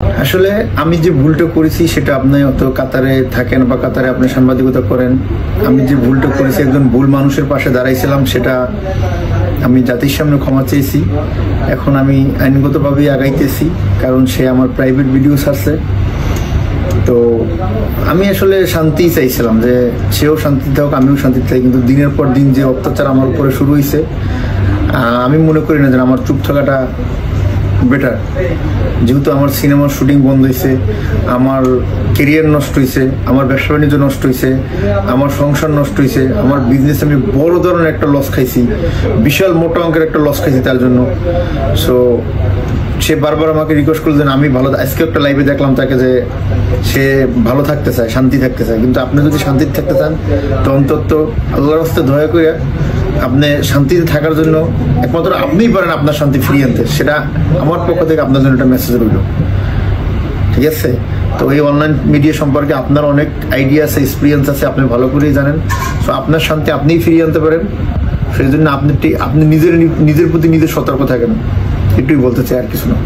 আসলে আমি যে ভুলটা করেছি সেটা আপনি অত কাতারে থাকেন বা কাতারে আপনি সাংবাদিকতা করেন, আমি যে ভুলটা করেছি একজন ভুল মানুষের পাশে দাঁড়াইছিলাম, সেটা আমি জাতির সামনে ক্ষমা চেয়েছি। এখন আমি আইনগতভাবেই আগাইতেছি, কারণ সে আমার প্রাইভেট ভিডিও ছাড়ছে। তো আমি আসলে শান্তি চাইছিলাম, যে সেও শান্তিতে হোক আমিও শান্তিতে চাই, কিন্তু দিনের পর দিন যে অত্যাচার আমার উপরে শুরু হয়েছে, আমি মনে করি না যে আমার চুপ থাকাটা বেটার। যেহেতু আমার সিনেমার শুটিং বন্ধ হয়েছে, আমার কেরিয়ার নষ্ট হয়েছে, আমার ব্যবসা বাণিজ্য নষ্ট হয়েছে, আমার সংসার নষ্ট হয়েছে, আমার বিজনেস আমি বড় ধরনের একটা লস খাইছি, বিশাল মোটা অঙ্কের একটা লস খাইছি তার জন্য। সো সে বারবার আমাকে রিকোয়েস্ট করলো যে আমি ভালো, আজকে একটা লাইভে দেখলাম তাকে যে সে ভালো থাকতে চায়, শান্তি থাকতে চায়। কিন্তু আপনি যদি শান্তিতে থাকতে চান তো অন্তত আল্লাহর রাস্তায় দয়া করে আপনি শান্তিতে থাকার জন্য একমাত্র আপনিই পারেন আপনার শান্তি ফিরিয়ে আনতে। সেটা আমার পক্ষ থেকে আপনার জন্য একটা মেসেজ রইল, ঠিক আছে? তো এই অনলাইন মিডিয়া সম্পর্কে আপনার অনেক আইডিয়া আছে, এক্সপিরিয়েন্স আছে, আপনি ভালো করেই জানেন। সো আপনার শান্তি আপনিই ফিরিয়ে আনতে পারেন, সেই জন্য আপনি নিজের প্রতি নিজে সতর্ক থাকেন, এটুকুই বলতে চাই, আর কিছু না।